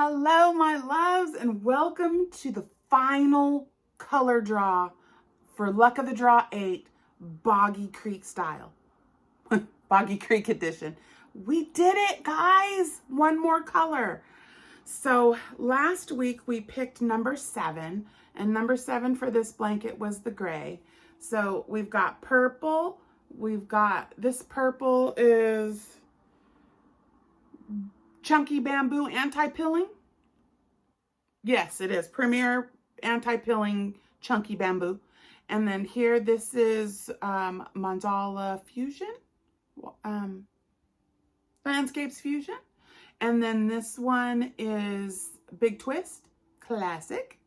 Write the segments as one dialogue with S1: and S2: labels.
S1: Hello, my loves, and welcome to the final color draw for Luck of the Draw 8 Boggy Creek style. Boggy Creek edition. We did it, guys! One more color. So last week we picked number 7, and number 7 for this blanket was the gray. So we've got purple. We've got, this purple is Chunky Bamboo Anti-Pilling. Yes, it is. Premier Anti-Pilling Chunky Bamboo. And then here, this is Mandala Fusion. Landscapes Fusion. And then this one is Big Twist Classic.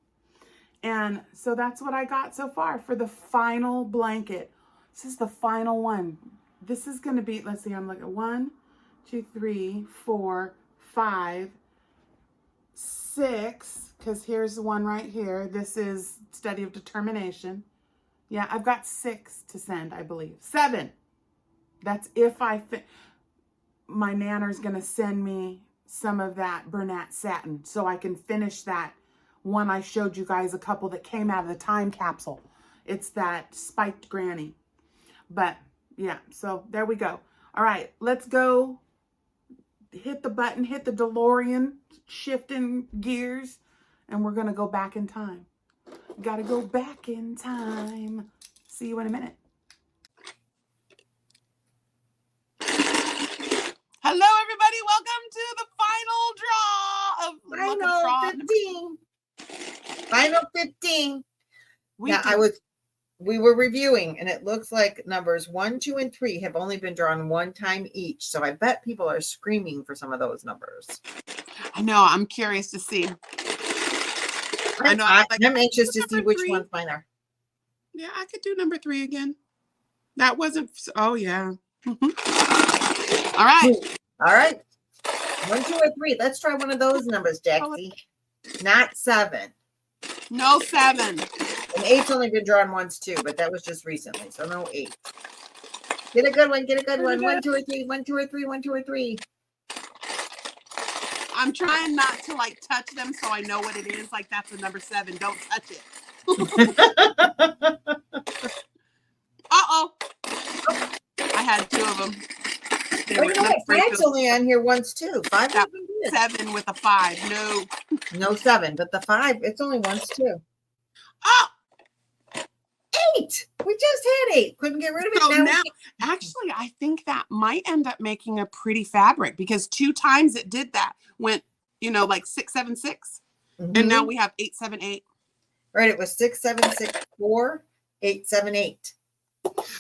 S1: And so that's what I got so far for the final blanket. This is the final one. This is going to be, let's see, I'm looking at 1, 2, 3, 4, 5, 6, because here's the one right here. This is Study of Determination. Yeah, I've got 6 to send, I believe. 7. That's if my nanner's going to send me some of that Bernat satin so I can finish that one I showed you guys, a couple that came out of the time capsule. It's that spiked granny. But yeah, so there we go. All right, let's go. Hit the button, hit the DeLorean, shifting gears, and we're going to go back in time. Got to go back in time. See you in a minute. Hello, everybody. Welcome to the final draw of
S2: Final 15. Final 15. We were reviewing, and it looks like numbers 1, 2, and 3 have only been drawn one time each. So I bet people are screaming for some of those numbers.
S1: I know. I'm curious to see.
S2: I'm anxious to see which ones mine are.
S1: Yeah, I could do number 3 again. That wasn't. Oh, yeah. Mm-hmm. All right.
S2: All right. 1, 2, or 3. Let's try one of those numbers, Jaxie. Not 7.
S1: No 7.
S2: And 8's only been drawn once too, but that was just recently, so no 8. Get a good one. Get a good one. 1, 2, or 3. 1, 2, or 3. 1, 2, or 3.
S1: I'm trying not to like touch them so I know what it is. Like that's a number 7. Don't touch it. Uh-oh. I had 2 of them.
S2: Oh, you know what? 5's only on here once too. 5
S1: that 7 with a 5.
S2: No 7, but the 5, it's only once too.
S1: Oh!
S2: 8. We just had 8. Couldn't get rid of it.
S1: So now actually, I think that might end up making a pretty fabric because 2 times it did that. Went, like 6, 7, 6. Mm-hmm. And now we have 8, 7, 8.
S2: Right. It was 6, 7, 6, 4, 8, 7, 8.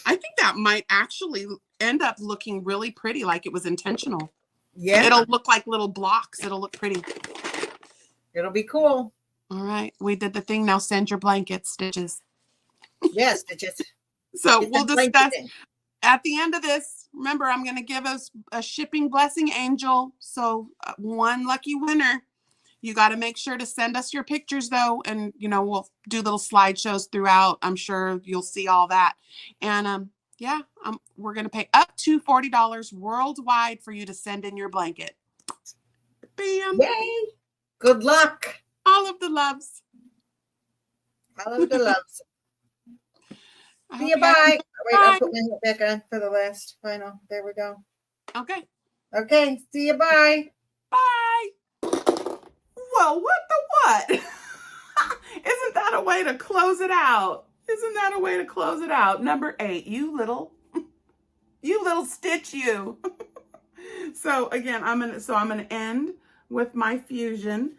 S1: I think that might actually end up looking really pretty, like it was intentional.
S2: Yeah.
S1: It'll look like little blocks. It'll look pretty.
S2: It'll be cool.
S1: All right. We did the thing. Now send your blankets, Stitches.
S2: Yes, Stitches.
S1: So we'll discuss at the end of this. Remember, I'm going to give us a shipping blessing angel. So one lucky winner. You got to make sure to send us your pictures, though. And, we'll do little slideshows throughout. I'm sure you'll see all that. And, we're going to pay up to $40 worldwide for you to send in your blanket. Bam.
S2: Yay. Good luck.
S1: All of the loves.
S2: All of the loves. See you. Bye. Wait, I'll put my hat back on for the last final. There we go.
S1: Okay.
S2: Okay. See you. Bye.
S1: Bye. Well, what the what? Isn't that a way to close it out? Isn't that a way to close it out? Number 8, you little Stitch, you. So again, I'm gonna end with my fusion,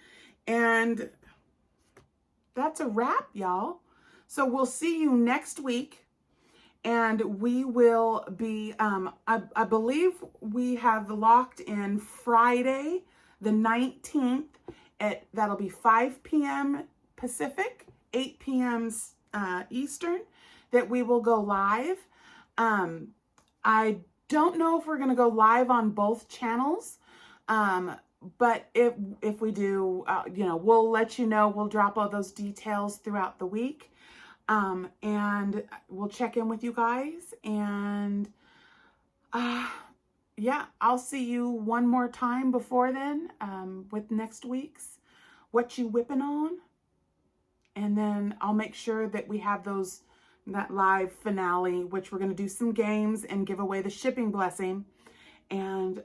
S1: and that's a wrap, y'all. So we'll see you next week, and we will be. I believe we have locked in Friday, the 19th. That'll be 5 p.m. Pacific, 8 p.m. Eastern, that we will go live. I don't know if we're going to go live on both channels, but if we do, we'll let you know. We'll drop all those details throughout the week, and we'll check in with you guys. And yeah, I'll see you one more time before then with next week's What You Whippin' On. And then I'll make sure that we have that live finale, which we're going to do some games and give away the shipping blessing and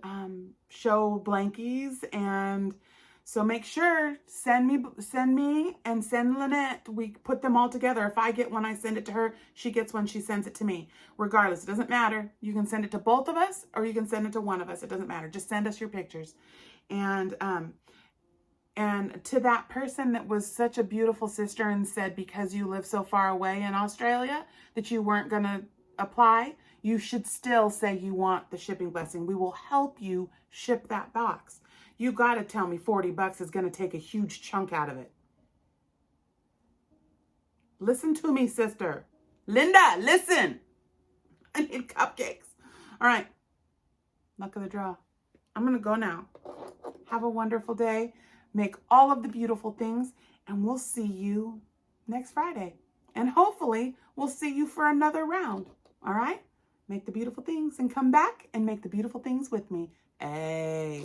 S1: show blankies. And so make sure, send me and send Lynette. We put them all together. If I get one, I send it to her. She gets one, she sends it to me. Regardless, it doesn't matter. You can send it to both of us or you can send it to one of us. It doesn't matter. Just send us your pictures. And to that person that was such a beautiful sister and said because you live so far away in Australia that you weren't going to apply, you should still say you want the shipping blessing. We will help you ship that box. You got to tell me $40 is going to take a huge chunk out of it. Listen to me, sister. Linda, listen. I need cupcakes. All right. Luck of the draw. I'm going to go now. Have a wonderful day. Make all of the beautiful things, and we'll see you next Friday. And hopefully, we'll see you for another round. All right? Make the beautiful things and come back and make the beautiful things with me. Hey.